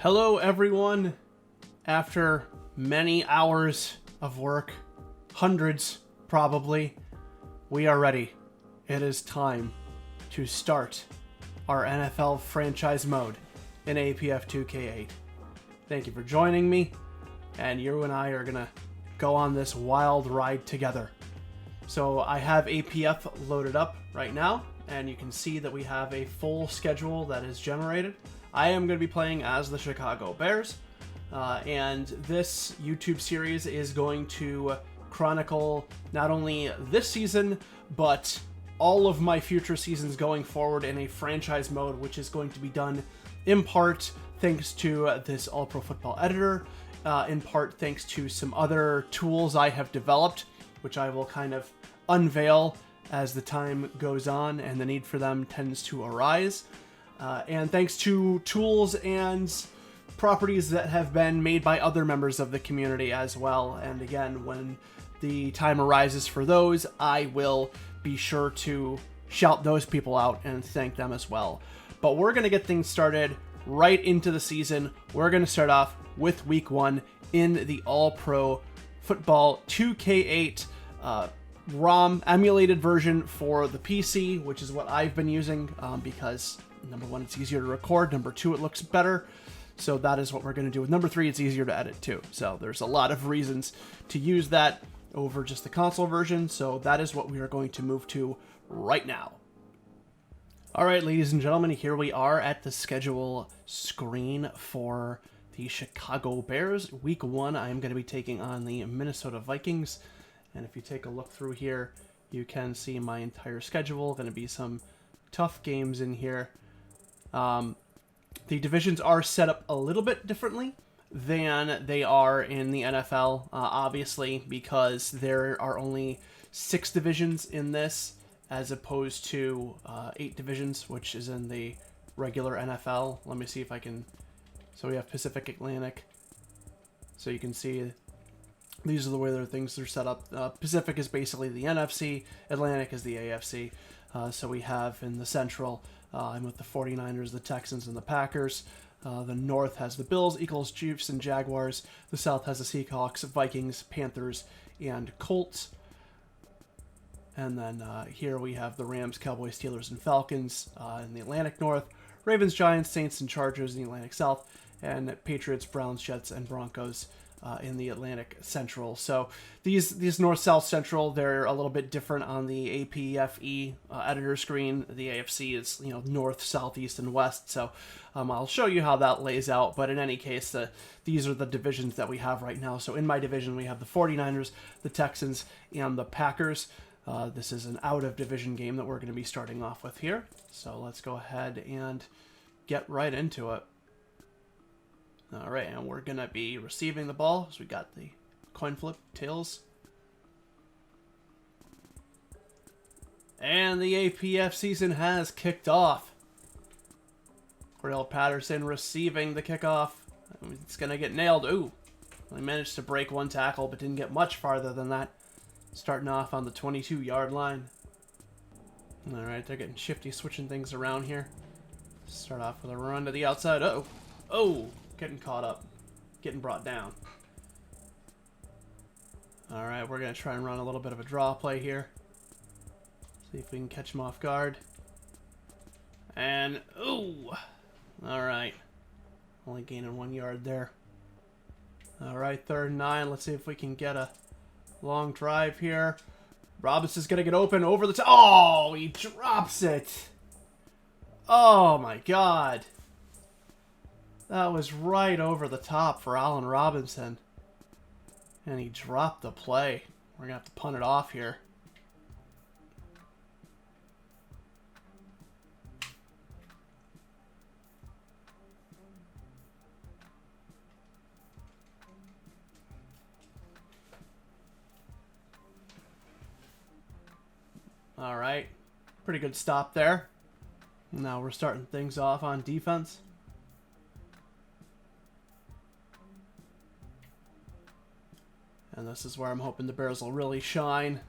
Hello everyone. After many hours of work, hundreds probably, we are ready. It is time to start our NFL franchise mode in APF 2K8. Thank you for joining me, and you and I are gonna go on this wild ride together. So I have APF loaded up right now, and you can see that we have a full schedule that is generated. I am going to be playing as the Chicago Bears, and this YouTube series is going to chronicle not only this season, but all of my future seasons going forward in a franchise mode, which is going to be done in part thanks to this All-Pro Football Editor, in part thanks to some other tools I have developed, which I will kind of unveil as the time goes on and the need for them tends to arise. And thanks to tools and properties that have been made by other members of the community as well. And again, when the time arises for those, I will be sure to shout those people out and thank them as well. But we're going to get things started right into the season. We're going to start off with week 1 in the All-Pro Football 2K8 ROM emulated version for the PC, which is what I've been using because number 1, it's easier to record. Number 2, it looks better. So that is what we're going to do. With number 3, it's easier to edit too. So there's a lot of reasons to use that over just the console version. So that is what we are going to move to right now. All right, ladies and gentlemen, here we are at the schedule screen for the Chicago Bears. Week 1, I am going to be taking on the Minnesota Vikings. And if you take a look through here, you can see my entire schedule. Going to be some tough games in here. The divisions are set up a little bit differently than they are in the NFL, obviously, because there are only 6 divisions in this, as opposed to 8 divisions, which is in the regular NFL. Let me see if I can... So we have Pacific, Atlantic. So you can see these are the way their things are set up. Pacific is basically the NFC. Atlantic is the AFC. So we have in the Central, I'm with the 49ers, the Texans, and the Packers. The North has the Bills, Eagles, Chiefs, and Jaguars. The South has the Seahawks, Vikings, Panthers, and Colts. And then here we have the Rams, Cowboys, Steelers, and Falcons in the Atlantic North. Ravens, Giants, Saints, and Chargers in the Atlantic South. And Patriots, Browns, Jets, and Broncos in the Atlantic Central. So these North, South, Central, they're a little bit different on the APFE editor screen. The AFC is, North, South, East, and West. So I'll show you how that lays out. But in any case, these are the divisions that we have right now. So in my division, we have the 49ers, the Texans, and the Packers. This is an out-of-division game that we're going to be starting off with here. So let's go ahead and get right into it. All right, and we're going to be receiving the ball. So we got the coin flip, tails. And the APF season has kicked off. Cordell Patterson receiving the kickoff. It's going to get nailed. Ooh, I managed to break one tackle, but didn't get much farther than that. Starting off on the 22-yard line. All right, they're getting shifty, switching things around here. Start off with a run to the outside. Uh-oh. Oh, getting caught up. Getting brought down. All right, we're going to try and run a little bit of a draw play here. See if we can catch him off guard. And, ooh. All right. Only gaining 1 yard there. All right, 3rd and 9. Let's see if we can get a long drive here. Robinson's going to get open over the top. Oh, he drops it. Oh, my God. That was right over the top for Allen Robinson. And he dropped the play. We're going to have to punt it off here. All right. Pretty good stop there. Now we're starting things off on defense. And this is where I'm hoping the Bears will really shine.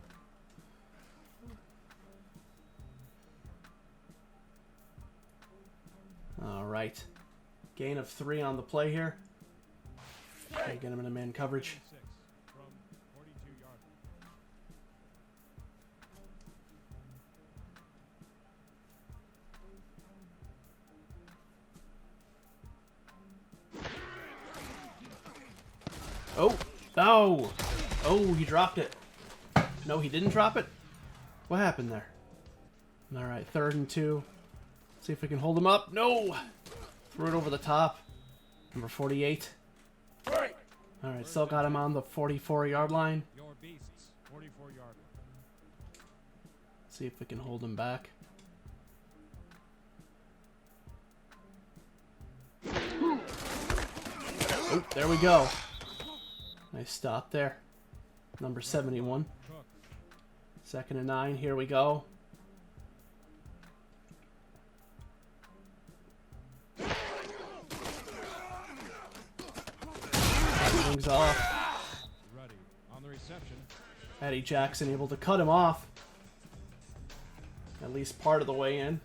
All right. Gain of 3 on the play here. Okay, get him in a man coverage. Oh, no. Oh, he dropped it. No, he didn't drop it. What happened there? All right, 3rd and 2. See if we can hold him up. No. Threw it over the top. Number 48. All right, still got him on the 44-yard line. Your beasts, 44-yard line. See if we can hold him back. Oh, there we go. Nice stop there. Number 71. 2nd and 9. Here we go. Things off. Ready on the reception. Eddie Jackson able to cut him off. At least part of the way in.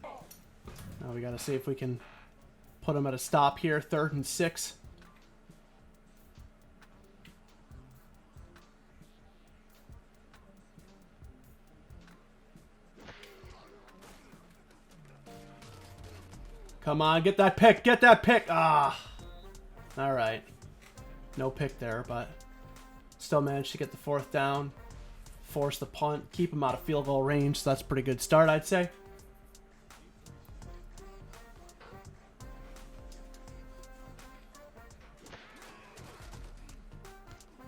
Now we got to see if we can put him at a stop here. 3rd and 6. Come on, get that pick, get that pick. Ah. All right. No pick there, but still managed to get the 4th down. Force the punt, keep him out of field goal range. So that's a pretty good start, I'd say.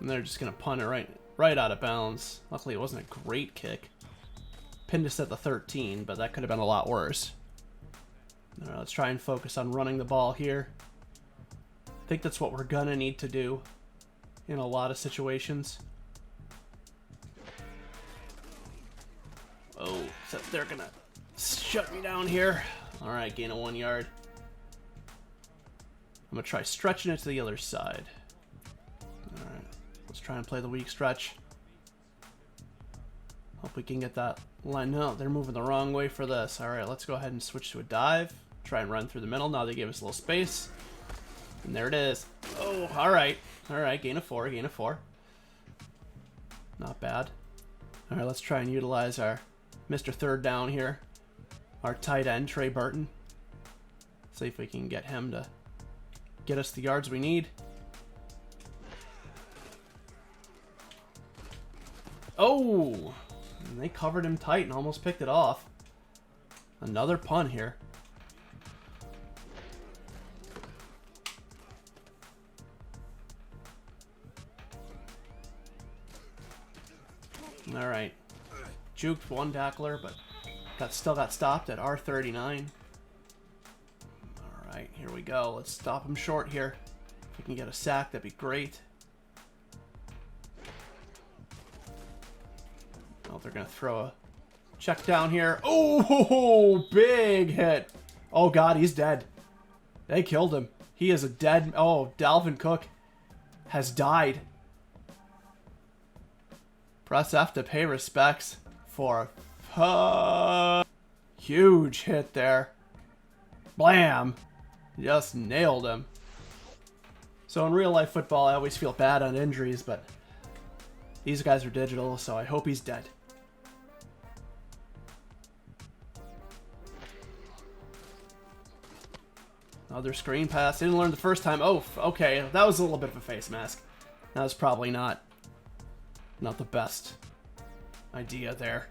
And they're just going to punt it right out of bounds. Luckily, it wasn't a great kick. Pinned us at the 13, but that could have been a lot worse. All right, let's try and focus on running the ball here. I think that's what we're going to need to do in a lot of situations. Oh, except they're going to shut me down here. All right, gain of 1 yard. I'm going to try stretching it to the other side. All right, let's try and play the weak stretch. Hope we can get that line. No, they're moving the wrong way for this. All right, let's go ahead and switch to a dive. Try and run through the middle. Now they gave us a little space. And there it is. Oh, all right. All right, gain of 4, gain of 4. Not bad. All right, let's try and utilize our Mr. 3rd down here. Our tight end, Trey Burton. See if we can get him to get us the yards we need. Oh! And they covered him tight and almost picked it off. Another punt here. All right. Juked one tackler, but still got stopped at R39. All right, here we go. Let's stop him short here. If we can get a sack, that'd be great. Oh, they're going to throw a check down here. Oh, big hit. Oh, God, he's dead. They killed him. He is a dead... Oh, Dalvin Cook has died. Press F to pay respects for a huge hit there. Blam. Just nailed him. So in real life football, I always feel bad on injuries, but these guys are digital, so I hope he's dead. Another screen pass. Didn't learn the first time. Oh, okay. That was a little bit of a face mask. That was probably not the best idea there.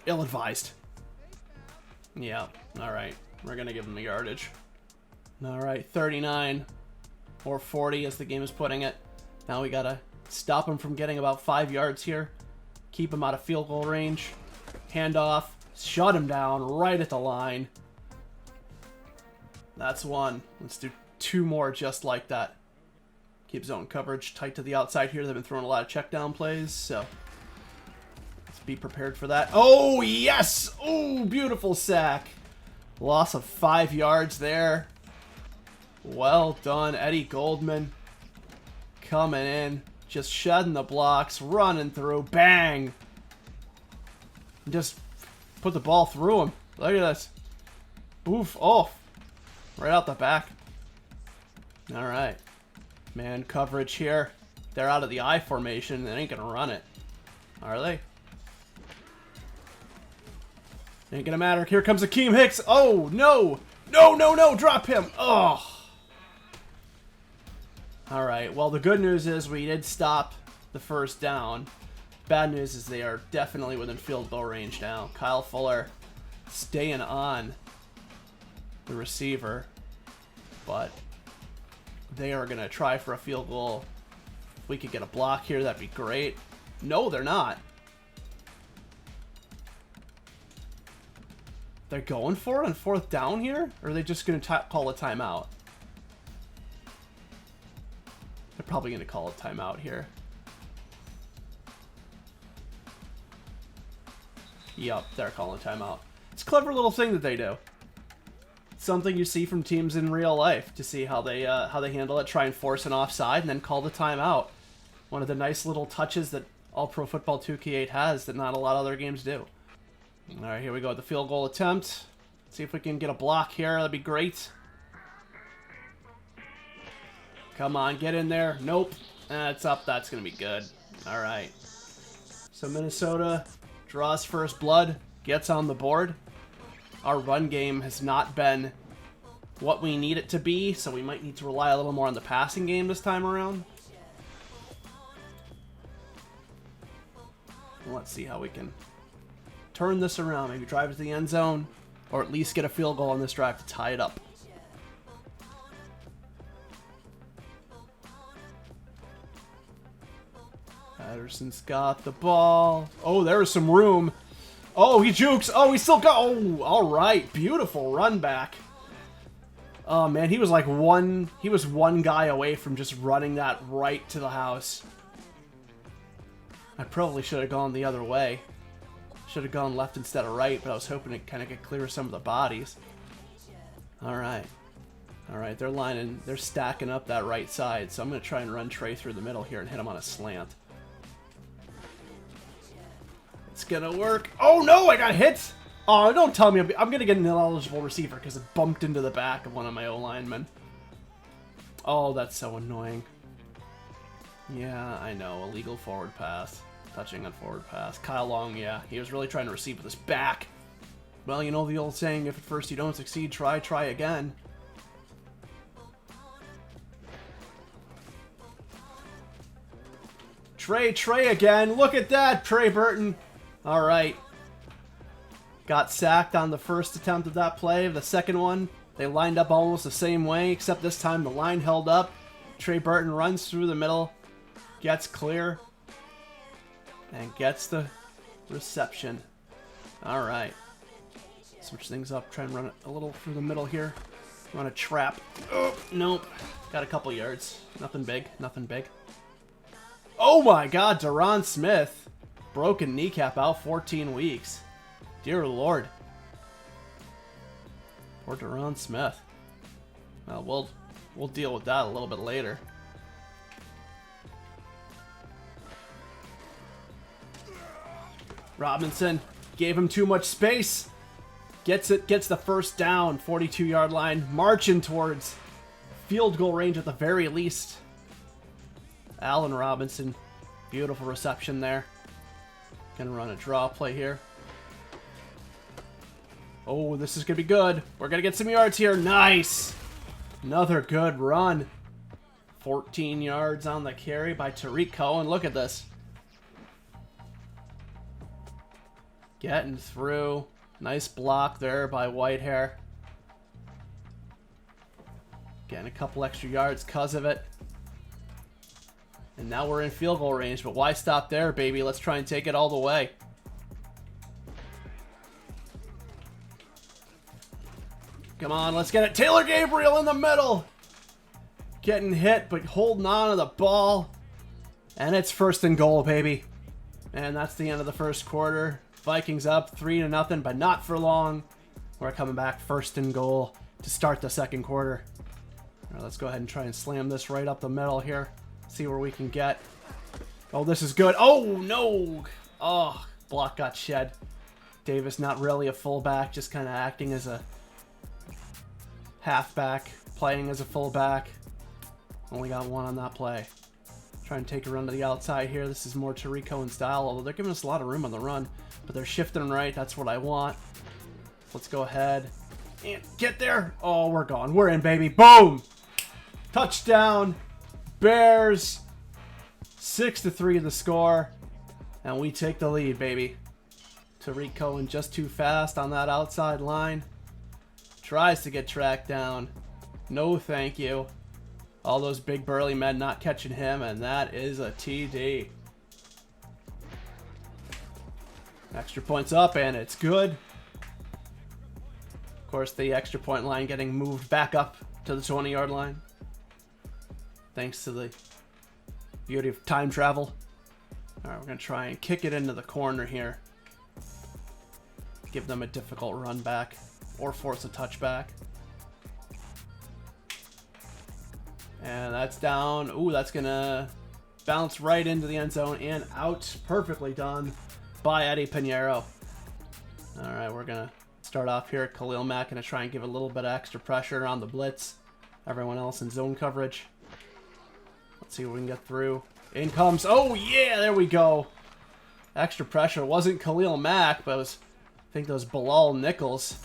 Ill-advised. Yeah, alright. We're going to give him the yardage. Alright, 39 or 40 as the game is putting it. Now we got to stop him from getting about 5 yards here. Keep him out of field goal range. Handoff. Shut him down right at the line. That's one. Let's do 2 more just like that. Keep zone coverage tight to the outside here. They've been throwing a lot of check down plays, so let's be prepared for that. Oh, yes! Oh, beautiful sack. Loss of 5 yards there. Well done, Eddie Goldman. Coming in, just shedding the blocks, running through, bang! Just put the ball through him. Look at this. Oof, oh. Right out the back. All right. Man coverage here. They're out of the I formation. They ain't going to run it. Are they? Ain't going to matter. Here comes Akeem Hicks. Oh, no. No, no, no. Drop him. Oh. All right. Well, the good news is we did stop the first down. Bad news is they are definitely within field goal range now. Kyle Fuller staying on the receiver, but they are going to try for a field goal. If we could get a block here, that'd be great. No, they're not. They're going for it on fourth down here? Or are they just going to call a timeout? They're probably going to call a timeout here. Yup, they're calling a timeout. It's a clever little thing that they do. Something you see from teams in real life to see how they handle it. Try and force an offside and then call the timeout. One of the nice little touches that All Pro Football 2K8 has that not a lot of other games do. All right, here we go. The field goal attempt. See if we can get a block here. That'd be great. Come on, get in there. Nope. It's up. That's going to be good. All right. So Minnesota draws first blood, gets on the board. Our run game has not been what we need it to be, so we might need to rely a little more on the passing game this time around. Let's see how we can turn this around. Maybe drive to the end zone, or at least get a field goal on this drive to tie it up. Patterson's got the ball. Oh, there's some room. Oh, he jukes. Oh, he still got... Oh, all right. Beautiful run back. Oh, man, he was like one guy away from just running that right to the house. I probably should have gone the other way. Should have gone left instead of right, but I was hoping to kind of get clear of some of the bodies. All right. All right, they're stacking up that right side, so I'm going to try and run Trey through the middle here and hit him on a slant. It's going to work. Oh, no, I got hit. Oh, don't tell me I'm going to get an ineligible receiver because it bumped into the back of one of my O-linemen. Oh, that's so annoying. Yeah, I know. Illegal forward pass. Touching on forward pass. Kyle Long, yeah. He was really trying to receive with his back. Well, you know the old saying, if at first you don't succeed, try again. Trey again. Look at that, Trey Burton. All right. Got sacked on the first attempt of that play. The second one, they lined up almost the same way, except this time the line held up. Trey Burton runs through the middle, gets clear, and gets the reception. All right. Switch things up. Try and run it a little through the middle here. Run a trap. Oh, nope. Got a couple yards. Nothing big. Nothing big. Oh my God, Deron Smith. Broken kneecap, out 14 weeks. Dear Lord. Poor Deron Smith. We'll deal with that a little bit later. Robinson gave him too much space. Gets the first down, 42-yard line, marching towards field goal range at the very least. Allen Robinson, beautiful reception there. Gonna run a draw play here. Oh, this is gonna be good. We're gonna get some yards here. Nice! Another good run. 14 yards on the carry by Tariq Cohen. Look at this. Getting through. Nice block there by Whitehair. Getting a couple extra yards because of it. And now we're in field goal range, but why stop there, baby? Let's try and take it all the way. Come on, let's get it. Taylor Gabriel in the middle. Getting hit, but holding on to the ball. And it's 1st and goal, baby. And that's the end of the first quarter. Vikings up 3-0, but not for long. We're coming back 1st and goal to start the second quarter. All right, let's go ahead and try and slam this right up the middle here. See where we can get. Oh, this is good. Oh, no. Oh, block got shed. Davis not really a fullback, just kind of acting as a halfback playing as a fullback. Only got one on that play. Try and take a run to the outside here. This is more Tariq Cohen style, although they're giving us a lot of room on the run. But they're shifting right. That's what I want. Let's go ahead and get there. Oh, we're gone. We're in, baby. Boom! Touchdown. Bears. 6-3 the score. And we take the lead, baby. Tariq Cohen just too fast on that outside line. Tries to get tracked down. No, thank you. All those big burly men not catching him, and that is a TD. Extra points up, and it's good. Of course, the extra point line getting moved back up to the 20-yard line. Thanks to the beauty of time travel. All right, we're going to try and kick it into the corner here. Give them a difficult run back or force a touchback. And that's down. Ooh, that's going to bounce right into the end zone and out. Perfectly done by Eddie Pinheiro. All right, we're going to start off here. Khalil Mack going to try and give a little bit of extra pressure on the blitz. Everyone else in zone coverage. Let's see what we can get through. In comes. Oh, yeah, there we go. Extra pressure. It wasn't Khalil Mack, but it was, I think, those Bilal Nichols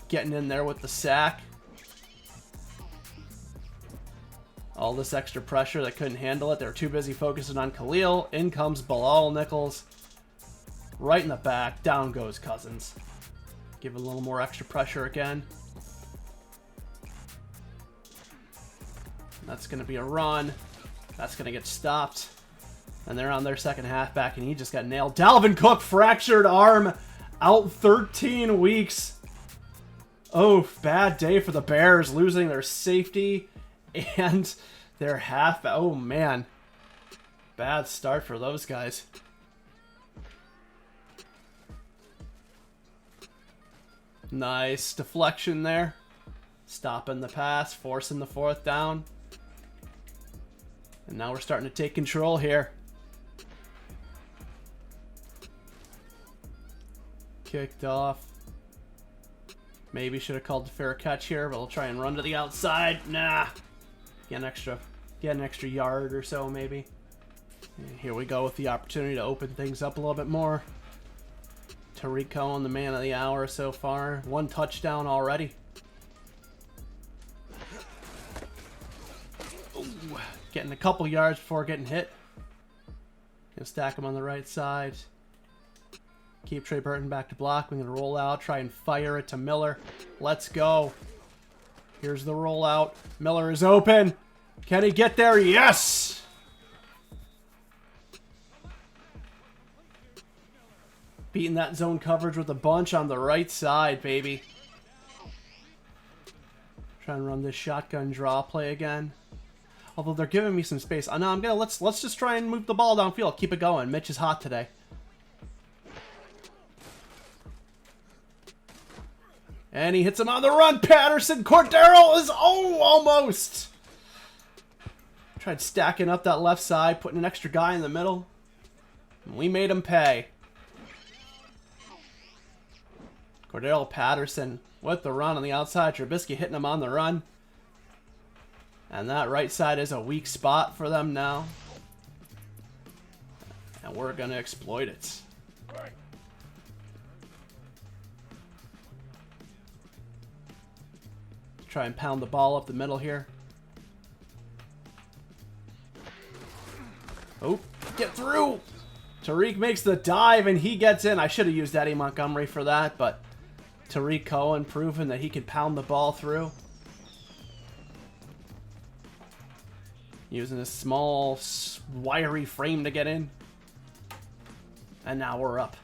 getting in there with the sack. All this extra pressure, they couldn't handle it. They were too busy focusing on Khalil. In comes Bilal Nichols. Right in the back. Down goes Cousins. Give it a little more extra pressure again. That's going to be a run. That's going to get stopped. And they're on their second halfback, and he just got nailed. Dalvin Cook, fractured arm, out 13 weeks. Oh, bad day for the Bears, losing their safety and their halfback. Oh, man. Bad start for those guys. Nice deflection there. Stopping the pass, forcing the fourth down. And now we're starting to take control here. Kicked off. Maybe should have called the fair catch here, but we'll try and run to the outside. Nah. Get an extra yard or so, maybe. And here we go with the opportunity to open things up a little bit more. Tariq Cohen, the man of the hour so far. 1 touchdown already. Ooh, getting a couple yards before getting hit. Gonna stack him on the right side. Keep Trey Burton back to block. We're going to roll out. Try and fire it to Miller. Let's go. Here's the rollout. Miller is open. Can he get there? Yes! Beating that zone coverage with a bunch on the right side, baby. Try and run this shotgun draw play again. Although they're giving me some space. No, I'm gonna let's just try and move the ball downfield. Keep it going. Mitch is hot today. And he hits him on the run. Patterson. Cordero is, almost. Tried stacking up that left side, putting an extra guy in the middle. And we made him pay. Cordero Patterson with the run on the outside. Trubisky hitting him on the run. And that right side is a weak spot for them now. And we're going to exploit it. Try and pound the ball up the middle here. Oh, get through! Tariq makes the dive and he gets in. I should have used Eddie Montgomery for that, but Tariq Cohen proving that he could pound the ball through. Using a small, wiry frame to get in. And now we're up.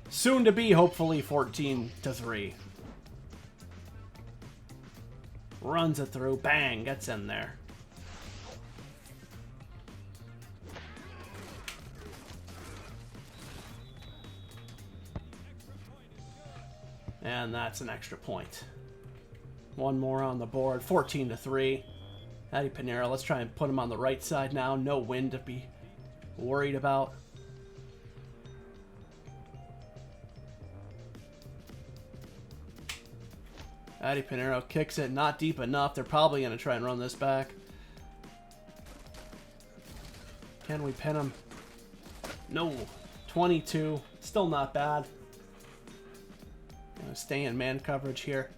Soon to be, hopefully, 14-3. Runs it through. Bang. Gets in there. And that's an extra point. One more on the board. 14-3. Eddie Pinheiro. Let's try and put him on the right side now. No wind to be worried about. Addy Pinero kicks it, not deep enough. They're probably going to try and run this back. Can we pin him? No. 22. Still not bad. Gonna stay in man coverage here.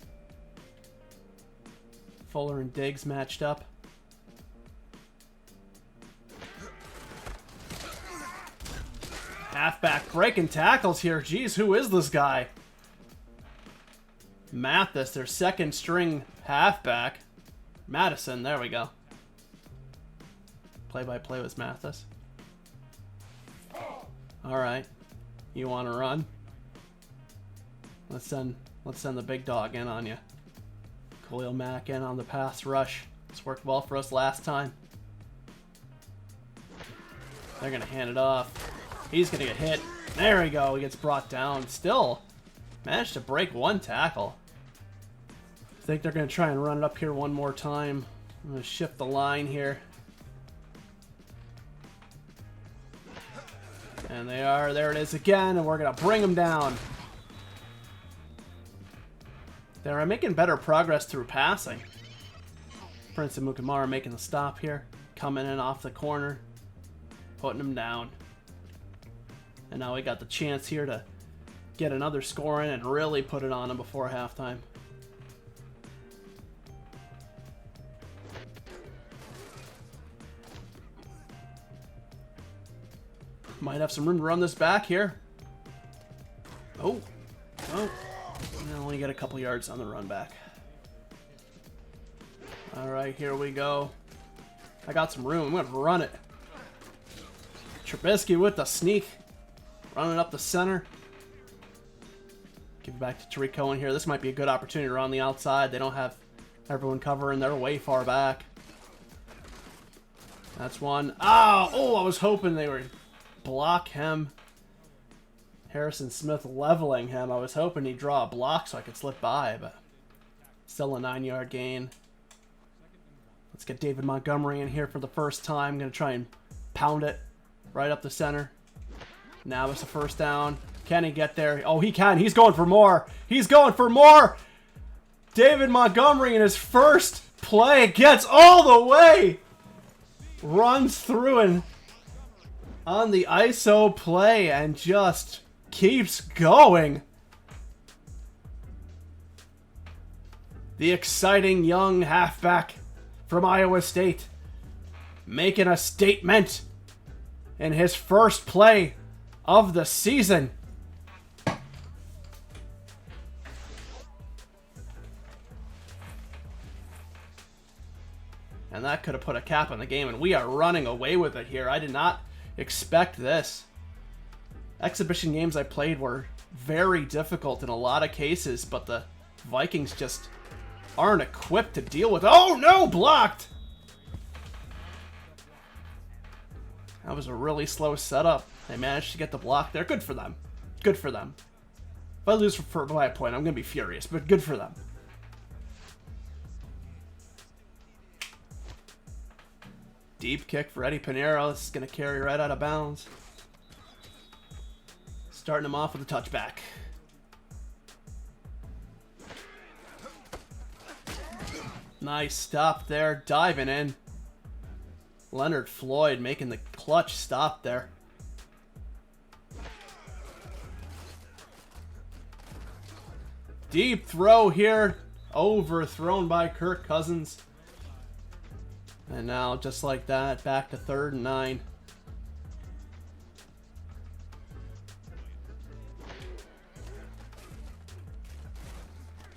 Fuller and Diggs matched up. Halfback breaking tackles here. Jeez, who is this guy? Mathis, their second string halfback. Madison, there we go. Play-by-play was Mathis. Alright. You want to run? Let's send the big dog in on you. Khalil Mack in on the pass rush. This worked well for us last time. They're going to hand it off. He's going to get hit. There we go. He gets brought down. Still managed to break one tackle. I think they're going to try and run it up here one more time. I'm going to shift the line here. And they are. There it is again. And we're going to bring them down. They're making better progress through passing. Prince and Mukamara making the stop here. Coming in off the corner. Putting him down. And now we got the chance here to get another score in and really put it on him before halftime. Might have some room to run this back here. Oh. Oh. I only get a couple yards on the run back. Alright, here we go. I got some room. I'm going to run it. Trubisky with the sneak. Running up the center. Give it back to Tariq Cohen here. This might be a good opportunity to run the outside. They don't have everyone covering. They're way far back. That's one. Oh, I was hoping they would block him. Harrison Smith leveling him. I was hoping he'd draw a block so I could slip by, but still a 9-yard gain. Let's get David Montgomery in here for the first time. I'm going to try and pound it right up the center. Now it's a first down. Can he get there? Oh, he can. He's going for more. He's going for more. David Montgomery in his first play gets all the way. Runs through and on the ISO play and just keeps going. The exciting young halfback from Iowa State making a statement in his first play of the season. And that could have put a cap on the game, and we are running away with it here. I did not expect this. Exhibition games I played were very difficult in a lot of cases, but the Vikings just aren't equipped to deal with. Oh no, blocked! That was a really slow setup. They managed to get the block there. Good for them. Good for them. If I lose by a point, I'm going to be furious, but good for them. Deep kick for Eddie Pinero. This is going to carry right out of bounds. Starting him off with a touchback. Nice stop there. Diving in. Leonard Floyd making the clutch stop there. Deep throw here. Overthrown by Kirk Cousins. And now, just like that, back to 3rd and 9.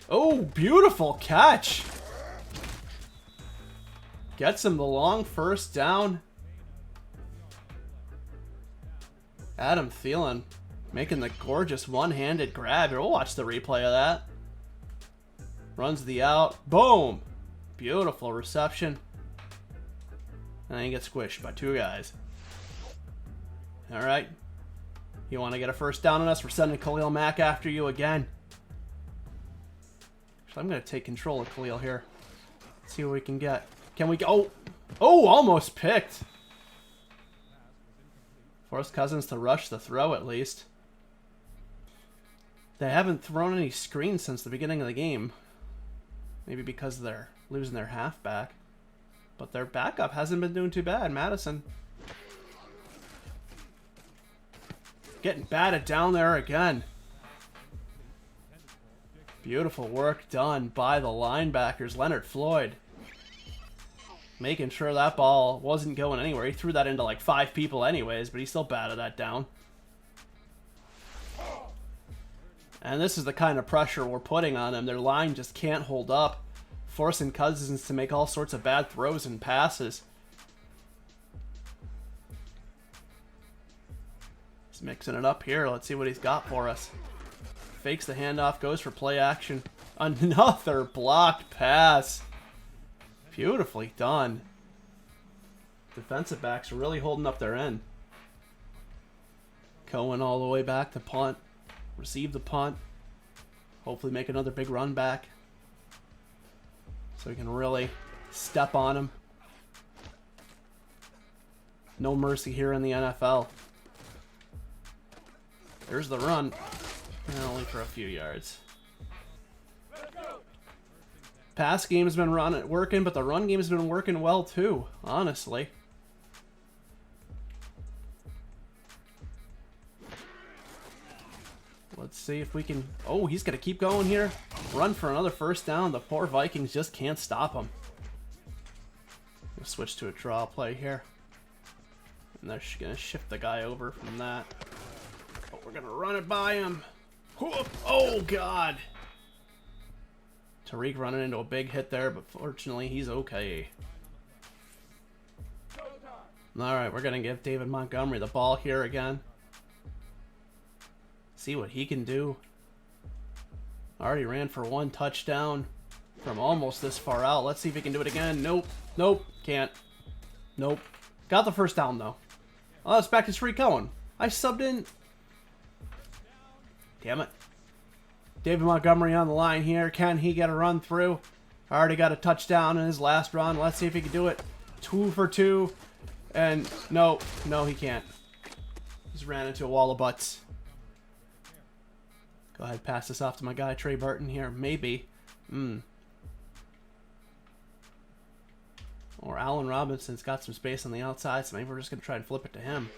Oh, beautiful catch. Gets him the long first down. Adam Thielen making the gorgeous one-handed grab here. We'll watch the replay of that. Runs the out. Boom. Beautiful reception. And then he gets squished by 2 guys. Alright. You want to get a first down on us? We're sending Khalil Mack after you again. Actually, I'm going to take control of Khalil here. See what we can get. Can we go? Oh, almost picked. Force Cousins to rush the throw at least. They haven't thrown any screens since the beginning of the game. Maybe because they're losing their halfback. But their backup hasn't been doing too bad. Madison getting batted down there again. Beautiful work done by the linebackers. Leonard Floyd making sure that ball wasn't going anywhere. He threw that into like 5 people anyways, but he still batted that down. And this is the kind of pressure we're putting on them. Their line just can't hold up, forcing Cousins to make all sorts of bad throws and passes. He's mixing it up here. Let's see what he's got for us. Fakes the handoff, goes for play action. Another blocked pass. Beautifully done. Defensive backs are really holding up their end. Cohen all the way back to punt. Receive the punt. Hopefully make another big run back, so we can really step on him. No mercy here in the NFL. There's the run. And only for a few yards. Pass game has been working, but the run game has been working well too, honestly. Let's see if we can... Oh, he's going to keep going here. Run for another first down. The poor Vikings just can't stop him. We'll switch to a draw play here. And they're going to shift the guy over from that. But we're going to run it by him. Oh, God. Tariq running into a big hit there, but fortunately he's okay. Alright, we're going to give David Montgomery the ball here again. See what he can do. Already ran for 1 touchdown from almost this far out. Let's see if he can do it again. Nope. Nope. Can't. Nope. Got the first down, though. Oh, it's back to Tariq Cohen. I subbed in. Damn it. David Montgomery on the line here. Can he get a run through? Already got a touchdown in his last run. Let's see if he can do it. 2 for 2. And no, he can't. Just ran into a wall of butts. Go ahead, pass this off to my guy, Trey Burton here. Maybe. Or Allen Robinson's got some space on the outside, so maybe we're just going to try and flip it to him.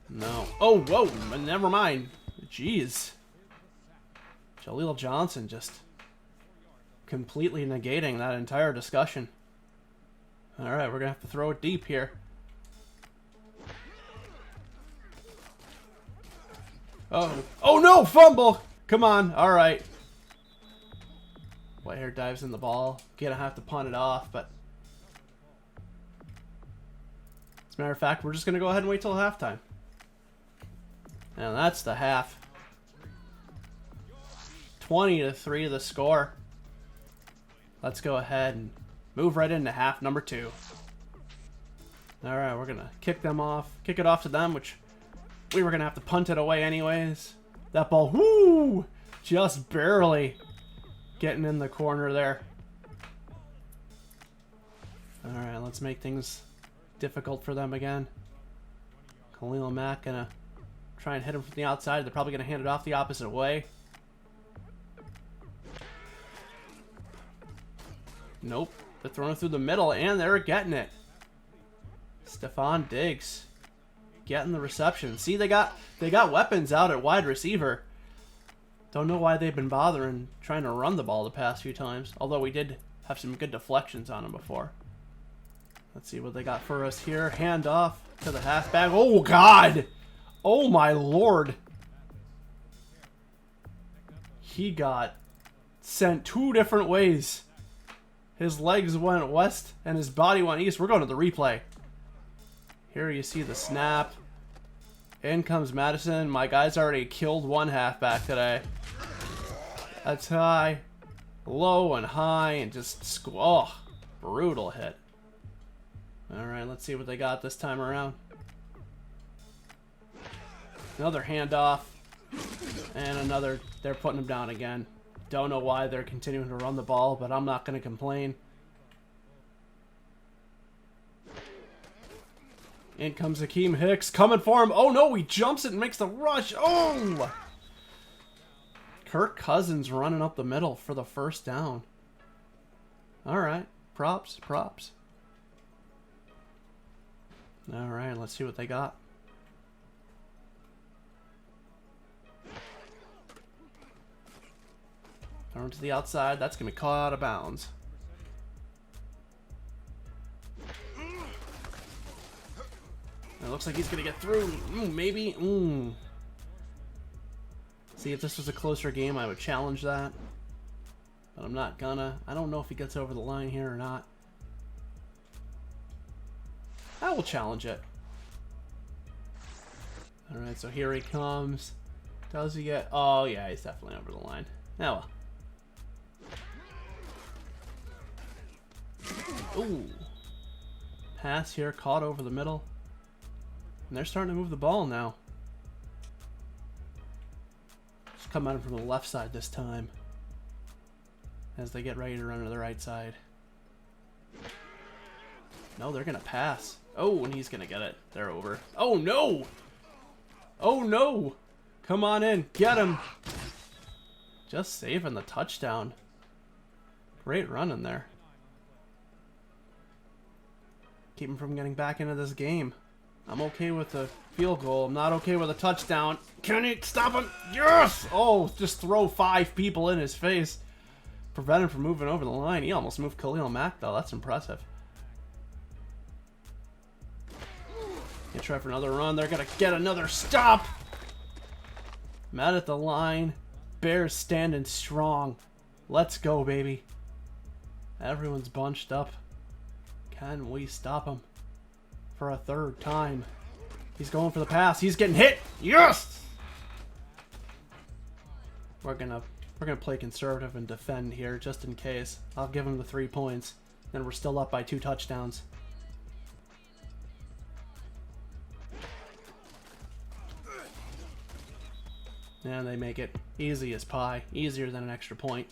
No. Oh, whoa. Never mind. Jeez. Jaleel Johnson just completely negating that entire discussion. Alright, we're going to have to throw it deep here. Oh no, fumble! Come on, alright. Whitehair dives in the ball. Gonna have to punt it off, but... As a matter of fact, we're just gonna go ahead and wait till halftime. And that's the half. 20-3 the score. Let's go ahead and move right into half number 2. Alright, we're gonna kick it off to them, which we were gonna have to punt it away anyways. That ball, whoo! Just barely getting in the corner there. Alright, let's make things difficult for them again. Khalil Mack gonna try and hit him from the outside. They're probably gonna hand it off the opposite way. Nope. They're throwing it through the middle, and they're getting it. Stephon Diggs getting the reception. See, they got weapons out at wide receiver. Don't know why they've been bothering trying to run the ball the past few times. Although we did have some good deflections on them before. Let's see what they got for us here. Hand off to the halfback. Oh, God! Oh, my Lord. He got sent 2 different ways. His legs went west and his body went east. We're going to the replay. Here you see the snap. In comes Madison. My guy's already killed 1 halfback today. That's high, low, and high, and just brutal hit. All right, let's see what they got this time around. Another handoff, and another. They're putting him down again. Don't know why they're continuing to run the ball, but I'm not going to complain. In comes Akeem Hicks, coming for him. Oh no, he jumps it and makes the rush. Oh! Kirk Cousins running up the middle for the first down. All right. Props, props. All right, let's see what they got. Thrown to the outside. That's going to be caught out of bounds. It looks like he's going to get through. Maybe. See, if this was a closer game, I would challenge that. But I'm not gonna. I don't know if he gets over the line here or not. I will challenge it. Alright, so here he comes. Does he get... Oh, yeah, he's definitely over the line. Oh, well. Ooh. Pass here, caught over the middle. And they're starting to move the ball now. Just come at him from the left side this time. As they get ready to run to the right side. No, they're going to pass. Oh, and he's going to get it. They're over. Oh, no! Oh, no! Come on in. Get him! Just saving the touchdown. Great run in there. Keep him from getting back into this game. I'm okay with the field goal. I'm not okay with a touchdown. Can he stop him? Yes! Oh, just throw 5 people in his face. Prevent him from moving over the line. He almost moved Khalil Mack, though. That's impressive. Gonna try for another run. They're gonna get another stop. Mad at the line. Bears standing strong. Let's go, baby. Everyone's bunched up. Can we stop him for a third time? He's going for the pass. He's getting hit. Yes! We're gonna play conservative and defend here just in case. I'll give him the 3 points. Then we're still up by 2 touchdowns. And they make it easy as pie. Easier than an extra point.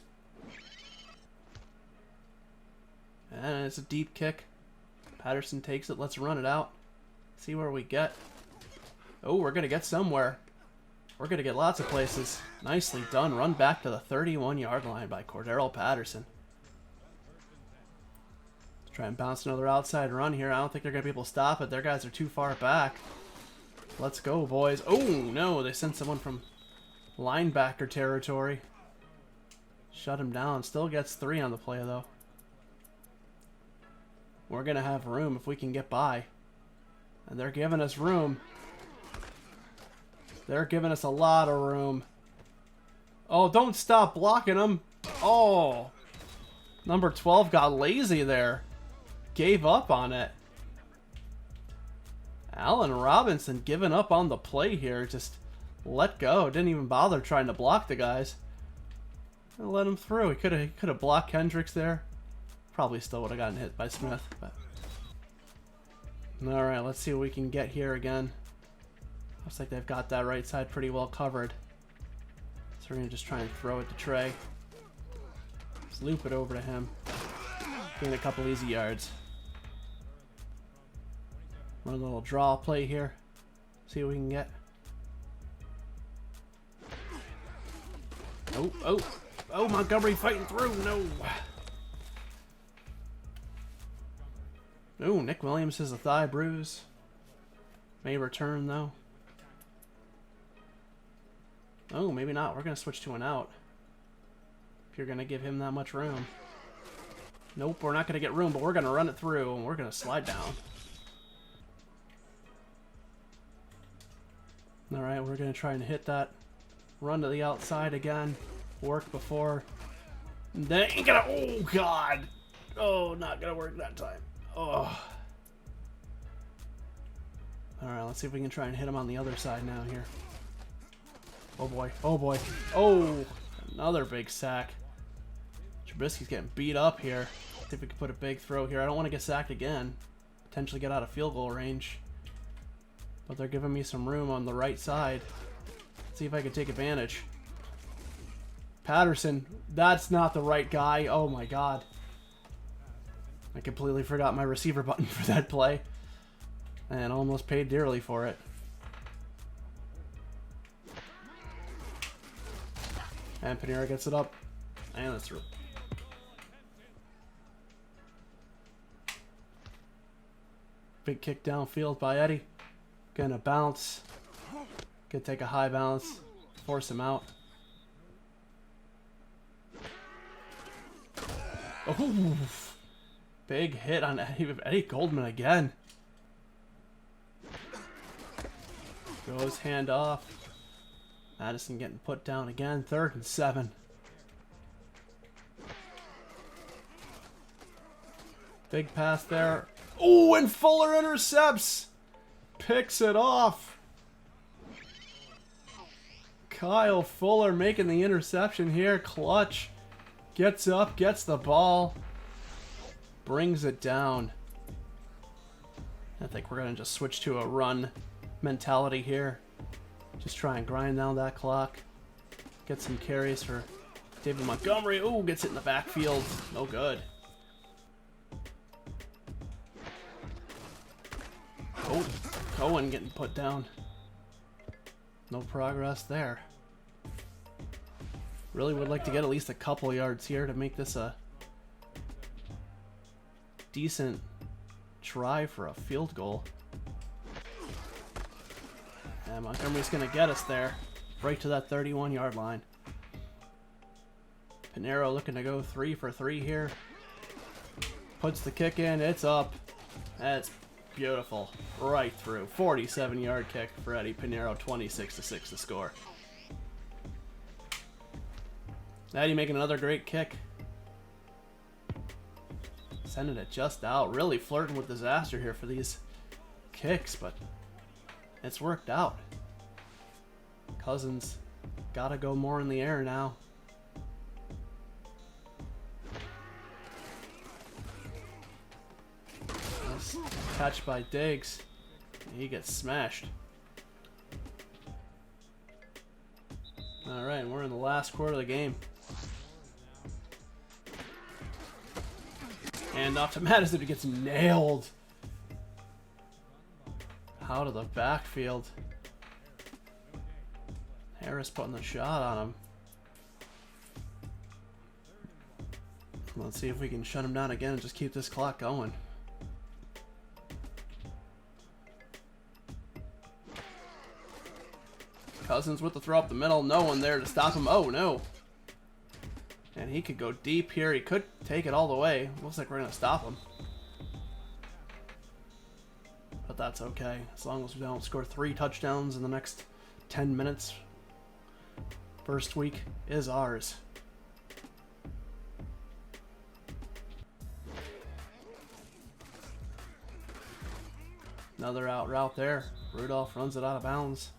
And it's a deep kick. Patterson takes it. Let's run it out. See where we get. Oh, we're going to get somewhere. We're going to get lots of places. Nicely done. Run back to the 31-yard line by Cordero Patterson. Let's try and bounce another outside run here. I don't think they're going to be able to stop it. Their guys are too far back. Let's go, boys. Oh, no. They sent someone from linebacker territory. Shut him down. Still gets 3 on the play, though. We're going to have room if we can get by. And they're giving us room. They're giving us a lot of room. Oh, don't stop blocking them. Oh. Number 12 got lazy there. Gave up on it. Allen Robinson giving up on the play here. Just let go. Didn't even bother trying to block the guys. And let him through. He could have blocked Kendricks there. Probably still would have gotten hit by Smith. But all right, let's see what we can get here again. Looks like they've got that right side pretty well covered. So we're going to just try and throw it to Trey. Just loop it over to him. Gain a couple easy yards. Run a little draw play here. See what we can get. Oh, Montgomery fighting through. No. Oh, Nick Williams has a thigh bruise. May return, though. Oh, maybe not. We're going to switch to an out. If you're going to give him that much room. Nope, we're not going to get room, but we're going to run it through, and we're going to slide down. Alright, we're going to try and hit that run to the outside again. Work before. Then ain't gonna... Oh, God! Oh, not going to work that time. Oh. Alright, let's see if we can try and hit him on the other side now here. Oh boy, oh boy. Oh, another big sack. Trubisky's getting beat up here. See if we can put a big throw here. I don't want to get sacked again. Potentially get out of field goal range. But they're giving me some room on the right side. Let's see if I can take advantage. Patterson, that's not the right guy. Oh my God. I completely forgot my receiver button for that play. And almost paid dearly for it. And Panera gets it up. And it's through. Big kick downfield by Eddie. Gonna bounce. Gonna take a high bounce. Force him out. Oh, big hit on Eddie Goldman again. Goes hand off. Madison getting put down again. 3rd and 7. Big pass there. Oh, and Fuller intercepts. Picks it off. Kyle Fuller making the interception here. Clutch. Gets up, gets the ball. Brings it down. I think we're going to just switch to a run mentality here. Just try and grind down that clock. Get some carries for David Montgomery. Oh, gets it in the backfield. No good. Oh, Cohen getting put down. No progress there. Really would like to get at least a couple yards here to make this a decent try for a field goal. And Montgomery's going to get us there, right to that 31-yard line. Pinero looking to go 3 for 3 here. Puts the kick in, it's up. That's beautiful. Right through. 47-yard kick for Eddie Pinero, 26-6 to score. Eddie making another great kick. Sending it just out. Really flirting with disaster here for these kicks, but it's worked out. Cousins gotta go more in the air now. Nice catch by Diggs. He gets smashed. Alright, we're in the last quarter of the game. And off to Madison, he gets nailed. Out of the backfield. Harris putting the shot on him. Let's see if we can shut him down again and just keep this clock going. Cousins with the throw up the middle. No one there to stop him. Oh, no. And he could go deep here. He could take it all the way. Looks like we're going to stop him. But that's okay. As long as we don't score 3 touchdowns in the next 10 minutes. First week is ours. Another out route there. Rudolph runs it out of bounds.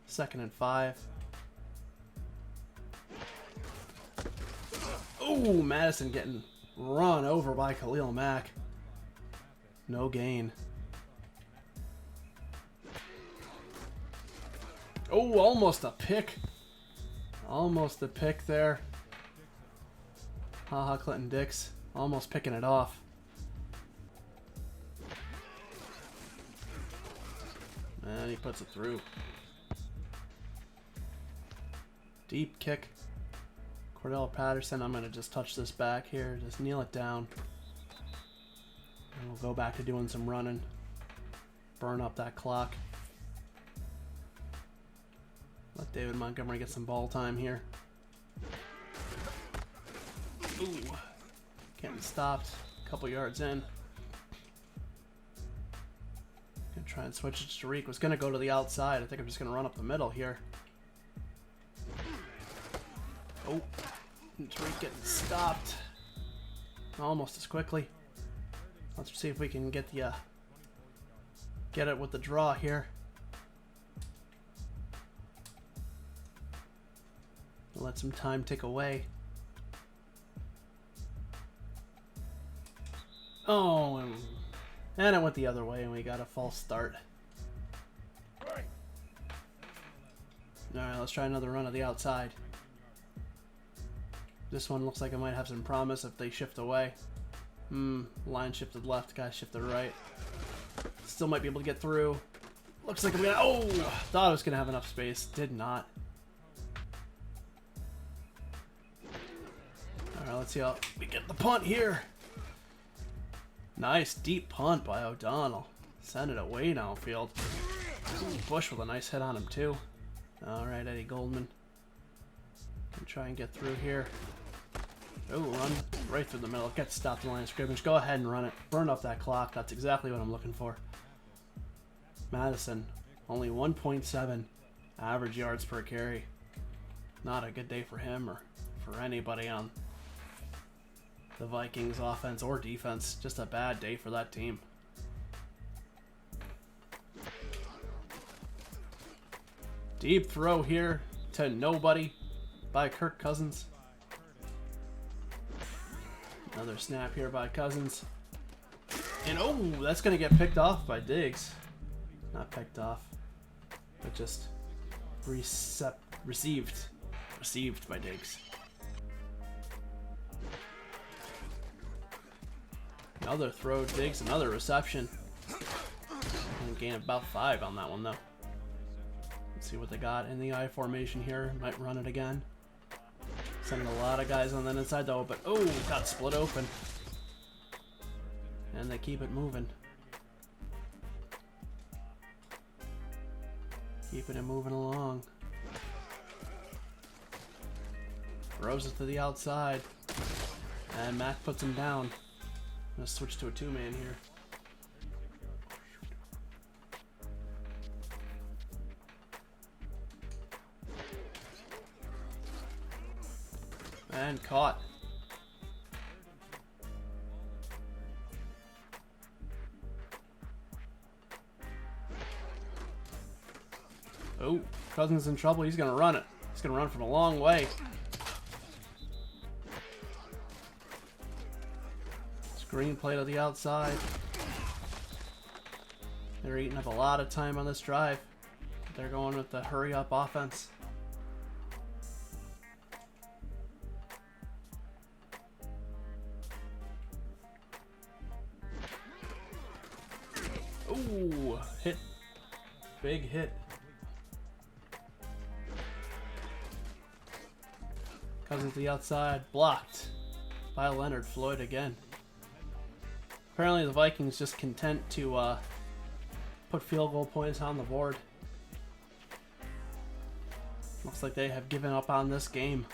2nd and 5. Ooh, Madison getting run over by Khalil Mack. No gain. Oh, almost a pick. Almost a pick there. Haha, Clinton Dix almost picking it off. And he puts it through. Deep kick. Cordell Patterson, I'm going to just touch this back here. Just kneel it down. And we'll go back to doing some running. Burn up that clock. Let David Montgomery get some ball time here. Ooh. Getting stopped. A couple yards in. Gonna try and switch it to Tariq. Was going to go to the outside. I think I'm just going to run up the middle here. Oh, Tariq getting stopped almost as quickly. Let's see if we can get the get it with the draw here. Let some time tick away. Oh, and it went the other way, and we got a false start. All right, let's try another run of the outside. This one looks like it might have some promise if they shift away. Line shifted left, guy shifted right. Still might be able to get through. Looks like I'm gonna. Oh, thought I was gonna have enough space. Did not. All right, let's see how we get the punt here. Nice deep punt by O'Donnell. Send it away downfield. Ooh, Bush with a nice hit on him too. Alright, Eddie Goldman. Can try and get through here. Oh, run right through the middle. Get stopped in the line of scrimmage. Go ahead and run it. Burn off that clock. That's exactly what I'm looking for. Madison, only 1.7 average yards per carry. Not a good day for him or for anybody on the Vikings offense or defense. Just a bad day for that team. Deep throw here to nobody by Kirk Cousins. Another snap here by Cousins. And oh, that's going to get picked off by Diggs. Not picked off, but just received by Diggs. Another throw, Diggs, another reception. And gain about 5 on that one though. Let's see what they got in the I formation here. Might run it again. Sending a lot of guys on that inside though, but oh, got split open. And they keep it moving. Keeping it moving along. Throws it to the outside. And Mac puts him down. I'm going to switch to a 2-man here. And caught. Oh, Cousins in trouble. He's going to run it. He's going to run from a long way. Screen play to the outside. They're eating up a lot of time on this drive. They're going with the hurry-up offense. Ooh, hit. Big hit. Cousins to the outside, blocked by Leonard Floyd again. Apparently the Vikings just content to put field goal points on the board. Looks like they have given up on this game.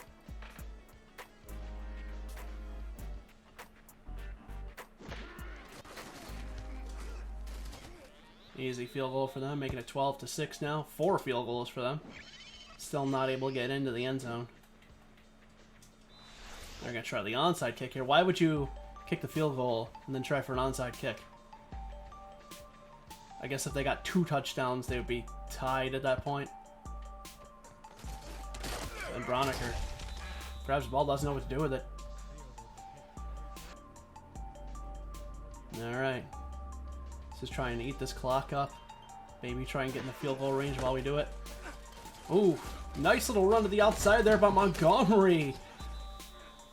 Easy field goal for them, making it 12-6 now. 4 field goals for them. Still not able to get into the end zone. They're going to try the onside kick here. Why would you kick the field goal and then try for an onside kick? I guess if they got 2 touchdowns, they would be tied at that point. And Broniker grabs the ball, doesn't know what to do with it. Alright. Let's just try and eat this clock up. Maybe try and get in the field goal range while we do it. Ooh, nice little run to the outside there by Montgomery.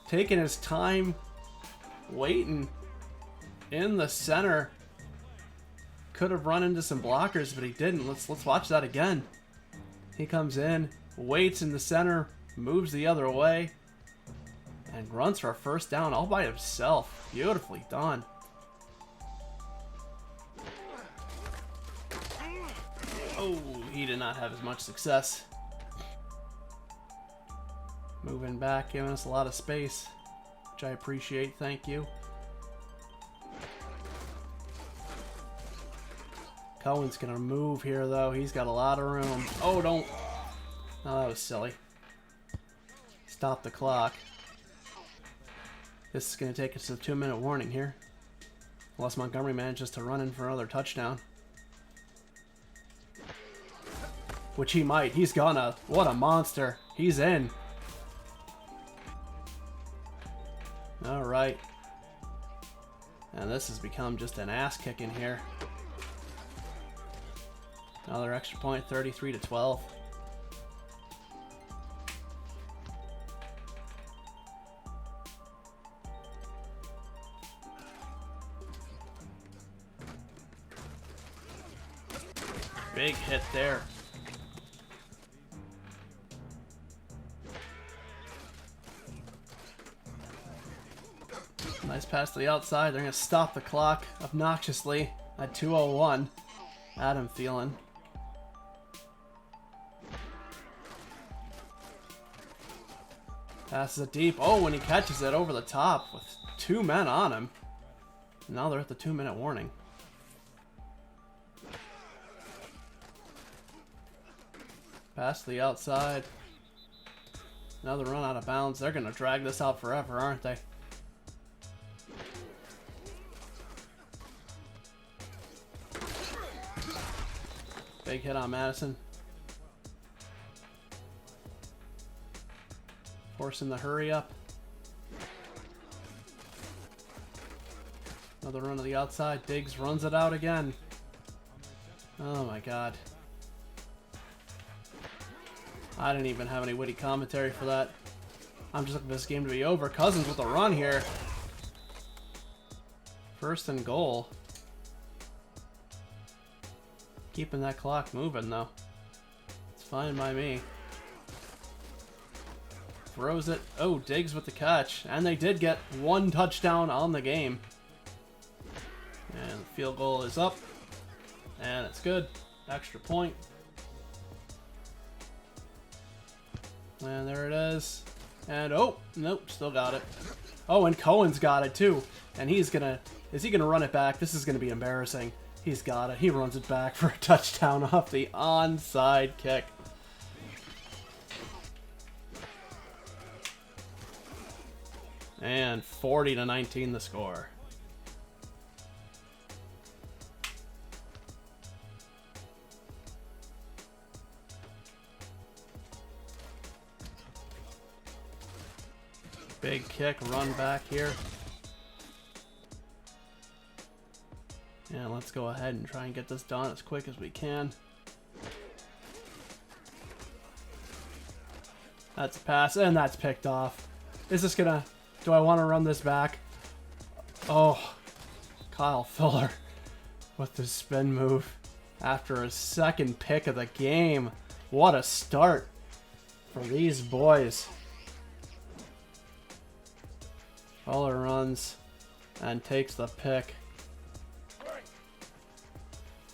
Taking his time, waiting in the center. Could have run into some blockers, but he didn't. Let's watch that again. He comes in, waits in the center, moves the other way, and runs for a first down all by himself. Beautifully done. Oh, he did not have as much success. Moving back, giving us a lot of space, which I appreciate. Thank you. Cohen's going to move here, though. He's got a lot of room. Oh, don't. Oh, that was silly. Stop the clock. This is going to take us to a 2-minute warning here. Unless Montgomery manages to run in for another touchdown. Which he might. He's gonna. What a monster. He's in. Alright. And this has become just an ass kicking here. Another extra point, 33-12. Big hit there. Nice pass to the outside. They're going to stop the clock obnoxiously. at 201. Adam Thielen. Passes it deep. Oh, when he catches it over the top with 2 men on him. Now they're at the 2-minute warning. Pass to the outside. Another run out of bounds. They're going to drag this out forever, aren't they? Big hit on Madison. Forcing the hurry up. Another run to the outside. Diggs runs it out again. Oh my god. I didn't even have any witty commentary for that. I'm just looking for this game to be over. Cousins with a run here. First and goal. Keeping that clock moving though. It's fine by me. Throws it. Oh, Diggs with the catch. And they did get 1 touchdown on the game. And the field goal is up. And it's good. Extra point. And there it is. And oh, nope, still got it. Oh, and Cohen's got it too. And he's gonna, is he gonna run it back? This is gonna be embarrassing. He's got it. He runs it back for a touchdown off the onside kick. And 40-19 the score. Big kick, run back here. Yeah, let's go ahead and try and get this done as quick as we can. That's a pass, and that's picked off. Is this gonna... Do I want to run this back? Oh, Kyle Fuller with the spin move after his second pick of the game. What a start for these boys. Fuller runs and takes the pick.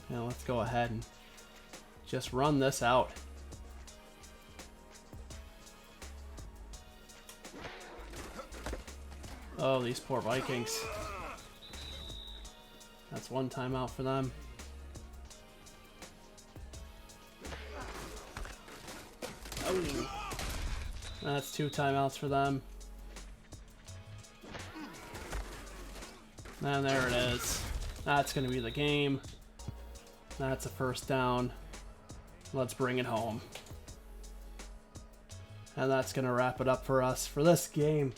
Now let's go ahead and just run this out. Oh, these poor Vikings. That's 1 timeout for them. Oh. That's 2 timeouts for them. And there it is. That's going to be the game. That's a first down. Let's bring it home. And that's going to wrap it up for us for this game.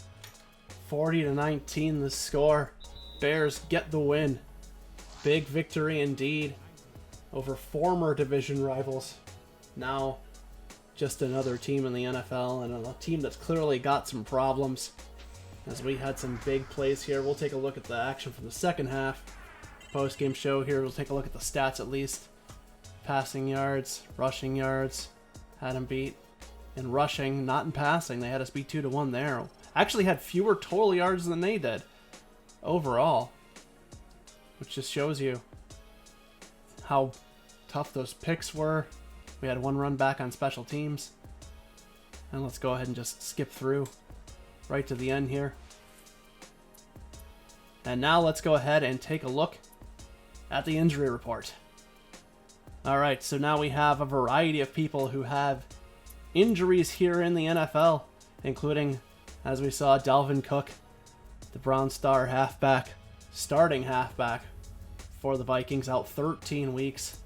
40-19 the score. Bears get the win. Big victory indeed over former division rivals. Now just another team in the NFL and a team that's clearly got some problems. As we had some big plays here. We'll take a look at the action from the second half. Post-game show here. We'll take a look at the stats at least. Passing yards, rushing yards. Had them beat in rushing, not in passing. They had us beat 2-1 there. Actually had fewer total yards than they did overall. Which just shows you how tough those picks were. We had 1 run back on special teams. And let's go ahead and just skip through right to the end here. And now let's go ahead and take a look at the injury report. Alright, so now we have a variety of people who have injuries here in the NFL, including, as we saw, Dalvin Cook, the Brown Star halfback, starting halfback for the Vikings, out 13 weeks.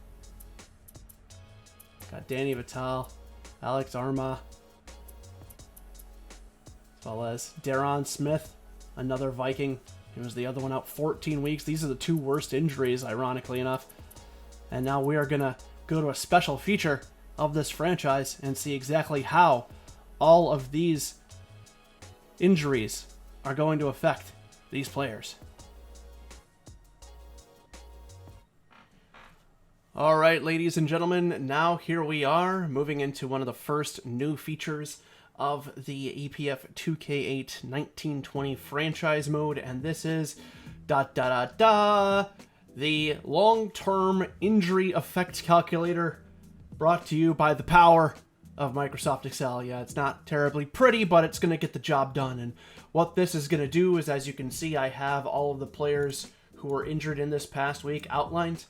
Got Danny Vitale, Alex Armah, as well as Deron Smith, another Viking. He was the other one out 14 weeks. These are the 2 worst injuries, ironically enough. And now we are going to go to a special feature of this franchise and see exactly how all of these injuries are going to affect these players. All right, ladies and gentlemen, now here we are moving into one of the first new features of the APF 2K8 1920 franchise mode, and this is the long-term injury effect calculator, brought to you by the power of Microsoft Excel. Yeah, it's not terribly pretty, but it's going to get the job done. And what this is going to do is, as you can see, I have all of the players who were injured in this past week outlined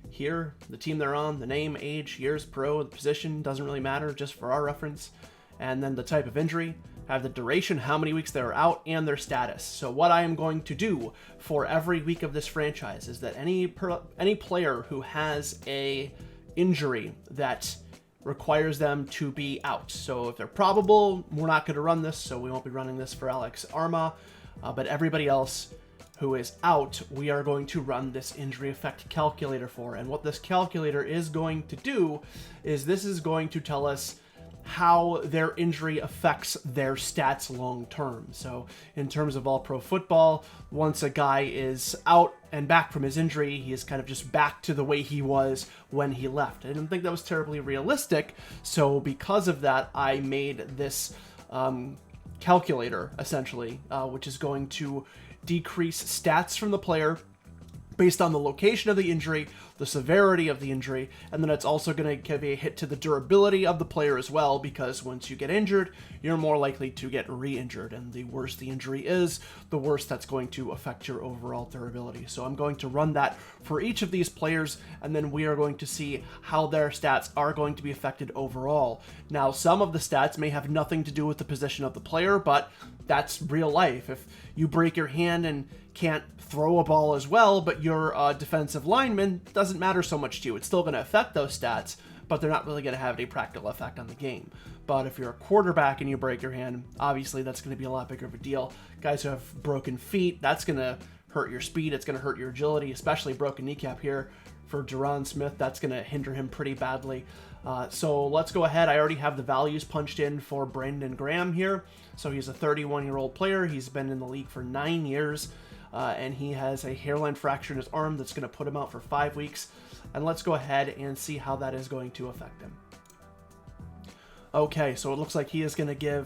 here. The team they're on, the name, age, years, pro, the position, doesn't really matter, just for our reference. And then the type of injury, have the duration, how many weeks they were out, and their status. So what I am going to do for every week of this franchise is that any player who has a injury that requires them to be out. So if they're probable, we're not going to run this, so we won't be running this for Alex Arma. But everybody else who is out, we are going to run this injury effect calculator for. And what this calculator is going to do is this is going to tell us how their injury affects their stats long term. So in terms of all pro football, once a guy is out and back from his injury, he is kind of just back to the way he was when he left. I didn't think that was terribly realistic, so because of that, I made this calculator, essentially, which is going to decrease stats from the player based on the location of the injury, the severity of the injury, and then it's also going to give a hit to the durability of the player as well, because once you get injured, you're more likely to get re-injured, and the worse the injury is, the worse that's going to affect your overall durability. So I'm going to run that for each of these players, and then we are going to see how their stats are going to be affected overall. Now, some of the stats may have nothing to do with the position of the player, but that's real life. If you break your hand and can't throw a ball as well, but you're a defensive lineman, doesn't matter so much to you. It's still going to affect those stats, but they're not really going to have any practical effect on the game. But if you're a quarterback and you break your hand, obviously that's going to be a lot bigger of a deal. Guys who have broken feet, that's going to hurt your speed, it's going to hurt your agility, especially broken kneecap here. For Jaron Smith, that's going to hinder him pretty badly. So let's go ahead. I already have the values punched in for Brandon Graham here. So he's a 31-year-old player. He's been in the league for 9 years. And he has a hairline fracture in his arm that's going to put him out for 5 weeks. And let's go ahead and see how that is going to affect him. Okay, so it looks like he is going to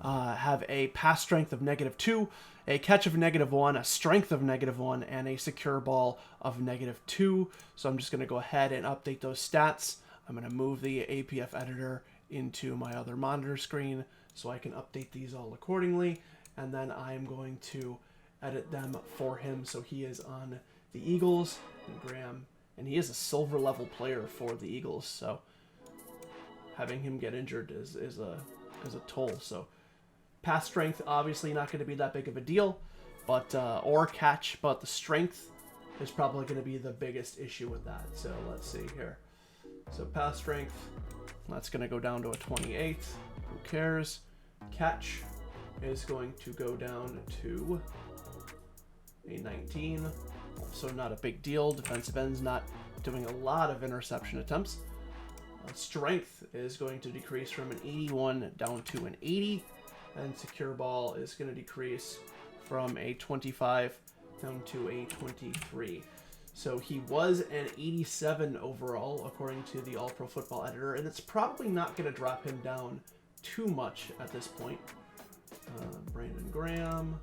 have a pass strength of -2, a catch of -1, a strength of -1, and a secure ball of -2. So I'm just going to go ahead and update those stats. I'm going to move the APF editor into my other monitor screen so I can update these all accordingly. And then I'm going to edit them for him. So he is on the Eagles, and Graham, and he is a silver level player for the Eagles. So having him get injured is a toll. So pass strength, obviously not going to be that big of a deal, but or catch, but the strength is probably going to be the biggest issue with that. So let's see here. So pass strength, that's going to go down to a 28. Who cares? Catch is going to go down to a 19. Also not a big deal. Defensive end's not doing a lot of interception attempts. Strength is going to decrease from an 81 down to an 80. And secure ball is going to decrease from a 25 down to a 23. So he was an 87 overall, according to the All-Pro Football Editor, and it's probably not going to drop him down too much at this point. Brandon Graham.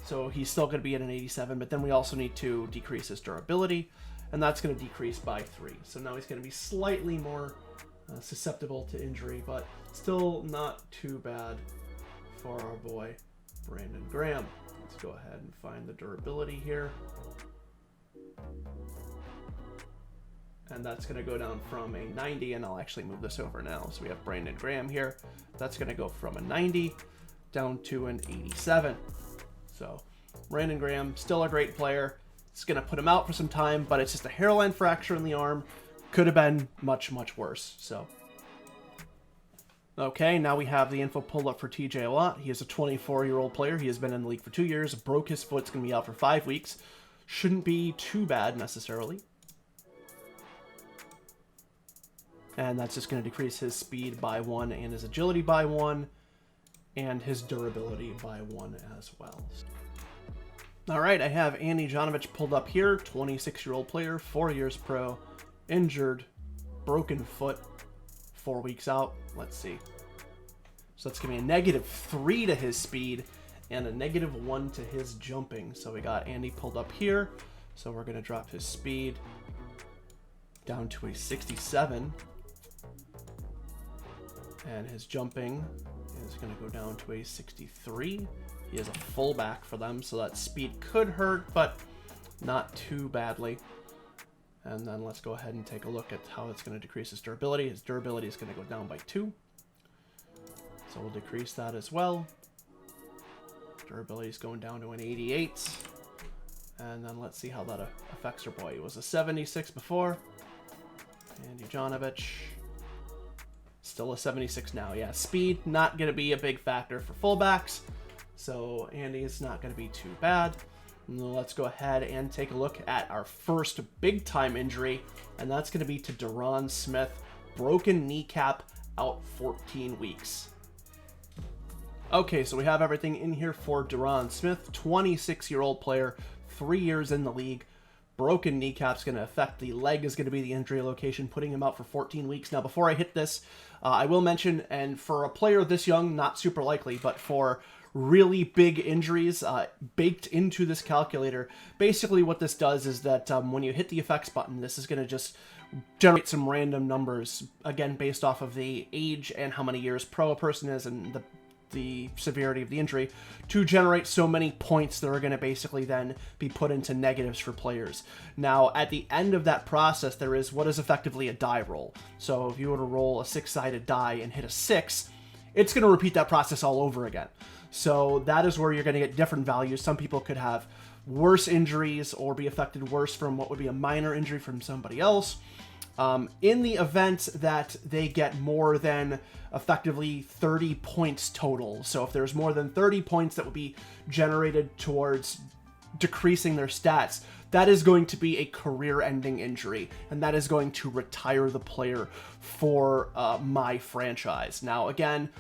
So he's still going to be at an 87, but then we also need to decrease his durability, and that's going to decrease by 3. So now he's going to be slightly more susceptible to injury, but still not too bad for our boy Brandon Graham. Let's go ahead and find the durability here. And that's going to go down from a 90, and I'll actually move this over now. So we have Brandon Graham here. That's going to go from a 90 down to an 87. So Brandon Graham, still a great player. It's going to put him out for some time, but it's just a hairline fracture in the arm. Could have been much, much worse. So, okay, now we have the info pulled up for TJ Watt. He is a 24-year-old player. He has been in the league for 2 years. Broke his foot. It's going to be out for 5 weeks. Shouldn't be too bad necessarily. And that's just going to decrease his speed by 1 and his agility by 1 and his durability by 1 as well. All right, I have Andy Jonovich pulled up here, 26-year-old player, 4 years pro, injured, broken foot, 4 weeks out. Let's see. So that's going to be a -3 to his speed and a -1 to his jumping. So we got Andy pulled up here, So we're going to drop his speed down to a 67. And his jumping is going to go down to a 63. He is a fullback for them, so that speed could hurt, but not too badly. And then let's go ahead and take a look at how it's going to decrease his durability. His durability is going to go down by 2. So we'll decrease that as well. Durability is going down to an 88. And then let's see how that affects our boy. He was a 76 before. And Ujanovic, still a 76 now. Yeah, speed, not going to be a big factor for fullbacks. So Andy's not going to be too bad. Let's go ahead and take a look at our first big-time injury, and that's going to be to Deron Smith. Broken kneecap, out 14 weeks. Okay, so we have everything in here for Deron Smith, 26-year-old player, 3 years in the league. Broken kneecap's going to affect the leg, is going to be the injury location, putting him out for 14 weeks. Now, before I hit this, I will mention, and for a player this young, not super likely, but for really big injuries baked into this calculator, basically what this does is that when you hit the effects button, this is going to just generate some random numbers, again, based off of the age and how many years pro a person is and the severity of the injury, to generate so many points that are going to basically then be put into negatives for players. Now, at the end of that process, there is what is effectively a die roll. So if you were to roll a 6-sided die and hit a 6, it's going to repeat that process all over again. So that is where you're going to get different values. Some people could have worse injuries or be affected worse from what would be a minor injury from somebody else. In the event that they get more than effectively 30 points total, so if there's more than 30 points that would be generated towards decreasing their stats, that is going to be a career-ending injury, and that is going to retire the player for my franchise. Now, again,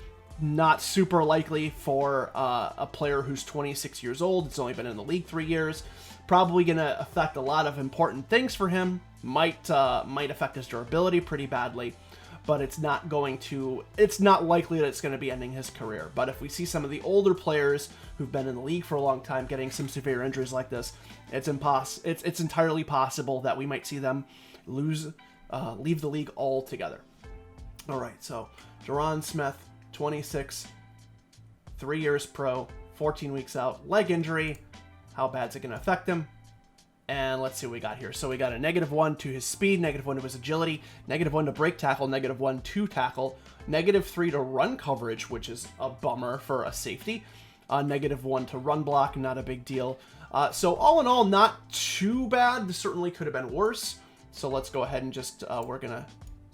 not super likely for a player who's 26 years old. It's only been in the league 3 years. Probably going to affect a lot of important things for him. Might affect his durability pretty badly, but it's not likely that it's going to be ending his career. But if we see some of the older players who've been in the league for a long time getting some severe injuries like this, it's entirely possible that we might see them leave the league altogether. All right, so Deron Smith, 26, 3 years pro, 14 weeks out, leg injury. How bad is it going to affect him? And let's see what we got here. So we got a -1 to his speed, -1 to his agility, -1 to break tackle, -1 to tackle, -3 to run coverage, which is a bummer for a safety, -1 to run block, not a big deal. So all in all, not too bad. This certainly could have been worse. So let's go ahead and just, we're going to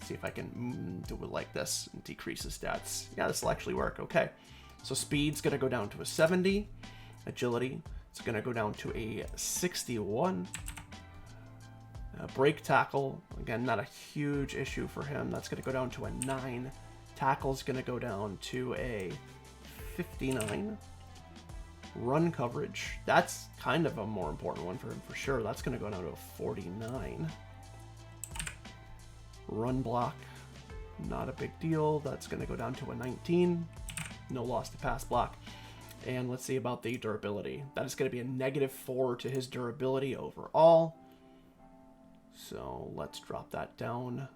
see if I can do it like this and decrease his stats. Yeah, this will actually work. Okay. So speed's going to go down to a 70. Agility, it's going to go down to a 61. Break tackle, again, not a huge issue for him. That's going to go down to a 9. Tackle's going to go down to a 59. Run coverage, that's kind of a more important one for him for sure. That's going to go down to a 49. Run block, not a big deal. That's going to go down to a 19. No loss to pass block. And let's see about the durability. That is going to be a -4 to his durability overall. So let's drop that down.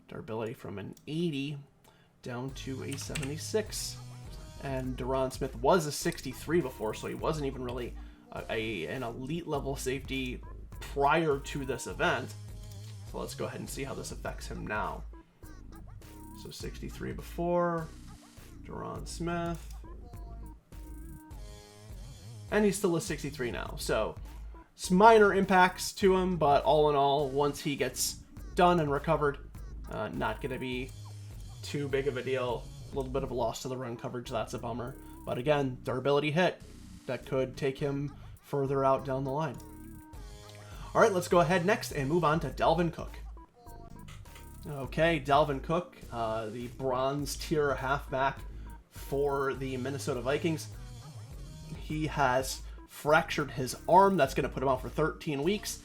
Durability from an 80 down to a 76. And Deron Smith was a 63 before, so he wasn't even really an elite level safety prior to this event. So let's go ahead and see how this affects him now. So 63 before, Deron Smith. And he's still a 63 now. So some minor impacts to him, but all in all, once he gets done and recovered, not going to be too big of a deal. A little bit of a loss to the run coverage, that's a bummer. But again, durability hit. That could take him further out down the line. All right, let's go ahead next and move on to Dalvin Cook. Okay, Dalvin Cook, the bronze tier halfback for the Minnesota Vikings. He has fractured his arm. That's going to put him out for 13 weeks.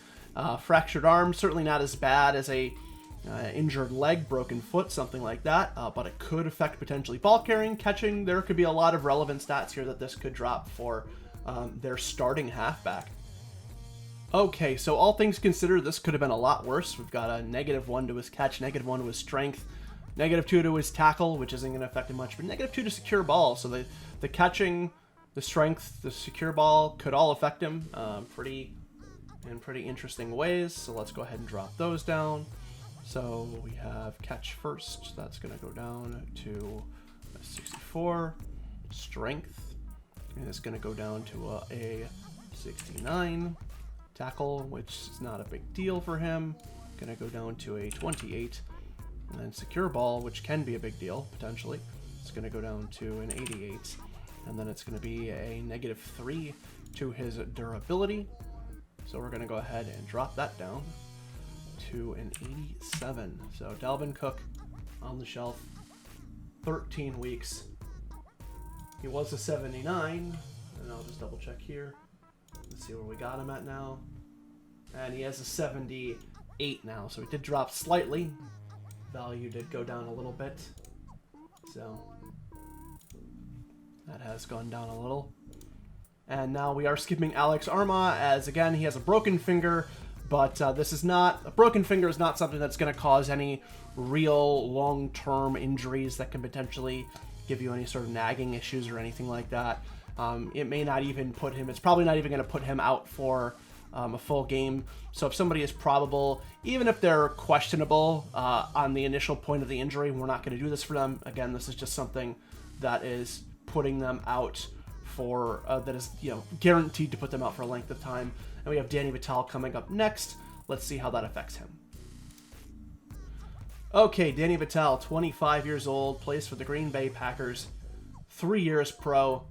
Fractured arm, certainly not as bad as a injured leg, broken foot, something like that, but it could affect potentially ball carrying, catching. There could be a lot of relevant stats here that this could drop for their starting halfback. Okay, so all things considered, this could have been a lot worse. We've got a -1 to his catch, -1 to his strength, -2 to his tackle, which isn't going to affect him much, but -2 to secure ball. So the catching, the strength, the secure ball could all affect him in pretty interesting ways. So let's go ahead and drop those down. So we have catch first. That's going to go down to a 64. Strength is going to go down to a 69. Tackle, which is not a big deal for him, going to go down to a 28. And then secure ball, which can be a big deal, potentially, it's going to go down to an 88. And then it's going to be a -3 to his durability. So we're going to go ahead and drop that down to an 87. So Dalvin Cook on the shelf, 13 weeks. He was a 79, and I'll just double check here. Let's see where we got him at now. And he has a 78 now, so he did drop slightly. Value did go down a little bit. So that has gone down a little. And now we are skipping Alex Arma, as again, he has a broken finger, but this is not, a broken finger is not something that's going to cause any real long-term injuries that can potentially give you any sort of nagging issues or anything like that. It may not even put him, it's probably not even going to put him out for a full game. So if somebody is probable, even if they're questionable on the initial point of the injury, we're not going to do this for them. Again, this is just something that is putting them out for, that is, guaranteed to put them out for a length of time. And we have Danny Vitale coming up next. Let's see how that affects him. Okay, Danny Vitale, 25 years old, plays for the Green Bay Packers, 3 years pro.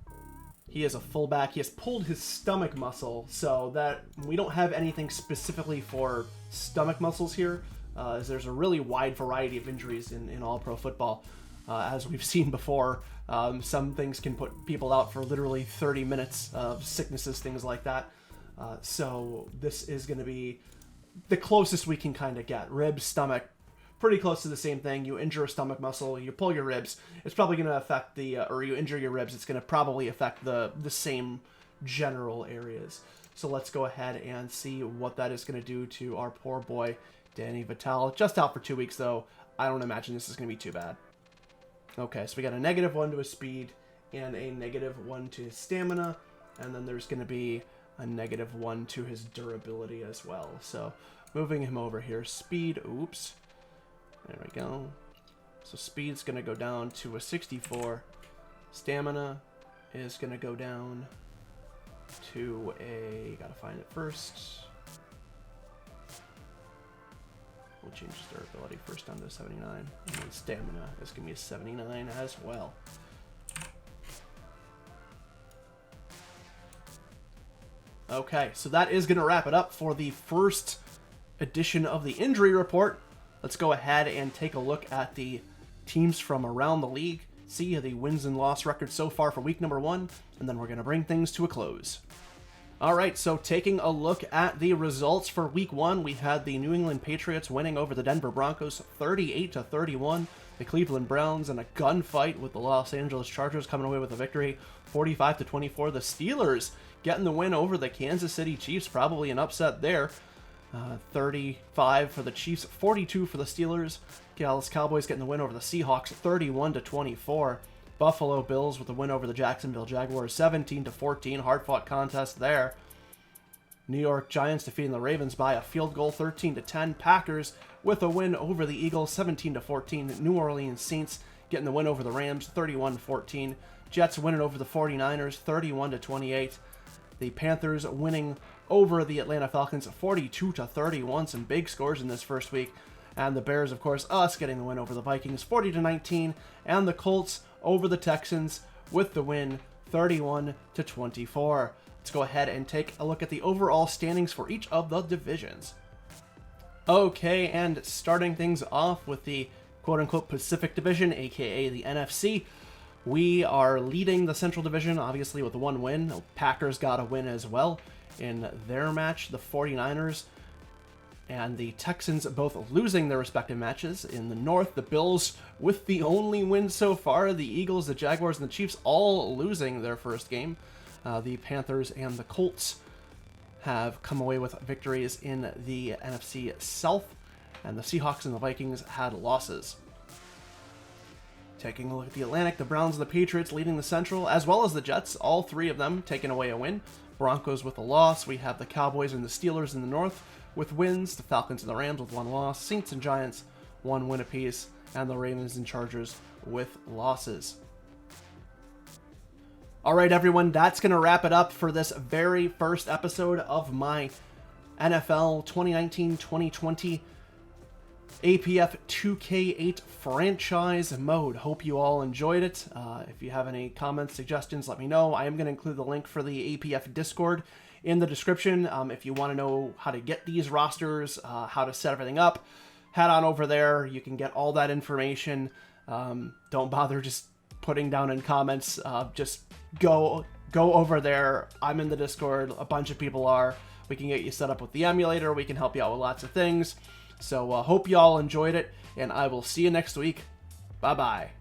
He is a fullback. He has pulled his stomach muscle, so that we don't have anything specifically for stomach muscles here, as there's a really wide variety of injuries in all pro football. As we've seen before, some things can put people out for literally 30 minutes of sicknesses, things like that. So this is going to be the closest we can kind of get. Ribs, stomach, pretty close to the same thing. You injure a stomach muscle, you pull your ribs, it's probably going to affect or you injure your ribs, it's going to probably affect the same general areas. So let's go ahead and see what that is going to do to our poor boy, Danny Vitale. Just out for 2 weeks, though. I don't imagine this is going to be too bad. Okay, so we got a -1 to his speed and a -1 to his stamina, and then there's going to be a -1 to his durability as well. So moving him over here, speed, oops. There we go. So speed's going to go down to a 64. Stamina is going to go down to a... Gotta find it first. We'll change durability first down to 79. And then stamina is going to be a 79 as well. Okay, so that is going to wrap it up for the first edition of the injury report. Let's go ahead and take a look at the teams from around the league, see the wins and loss record so far for week number 1, and then we're going to bring things to a close. All right, so taking a look at the results for week 1, we had the New England Patriots winning over the Denver Broncos 38-31, the Cleveland Browns in a gunfight with the Los Angeles Chargers coming away with a victory 45-24, the Steelers getting the win over the Kansas City Chiefs, probably an upset there. 35 for the Chiefs, 42 for the Steelers. Dallas Cowboys getting the win over the Seahawks, 31-24. Buffalo Bills with the win over the Jacksonville Jaguars, 17-14. Hard-fought contest there. New York Giants defeating the Ravens by a field goal, 13-10. Packers with a win over the Eagles, 17-14. New Orleans Saints getting the win over the Rams, 31-14. Jets winning over the 49ers, 31-28. The Panthers winning over the Atlanta Falcons, 42-31. Some big scores in this first week. And the Bears, of course, us getting the win over the Vikings, 40-19. And the Colts over the Texans with the win, 31-24. Let's go ahead and take a look at the overall standings for each of the divisions. Okay, and starting things off with the quote-unquote Pacific Division, aka the NFC. We are leading the Central Division, obviously, with one win. The Packers got a win as well in their match. The 49ers and the Texans both losing their respective matches. In the North, the Bills with the only win so far. The Eagles, the Jaguars, and the Chiefs all losing their first game. The Panthers and the Colts have come away with victories in the NFC South, and the Seahawks and the Vikings had losses. Taking a look at the Atlantic, the Browns and the Patriots leading the Central, as well as the Jets, all three of them taking away a win. Broncos with a loss. We have the Cowboys and the Steelers in the North with wins, the Falcons and the Rams with one loss, Saints and Giants 1 win apiece, and the Ravens and Chargers with losses. All right, everyone, that's going to wrap it up for this very first episode of my NFL 2019-2020 APF 2K8 franchise mode. Hope you all enjoyed it. If you have any comments, suggestions, let me know. I am going to include the link for the APF Discord in the description. If you want to know how to get these rosters, how to set everything up, head on over there. You can get all that information. Don't bother just putting down in comments. Just go over there. I'm in the Discord. A bunch of people are. We can get you set up with the emulator. We can help you out with lots of things. So hope you all enjoyed it, and I will see you next week. Bye-bye.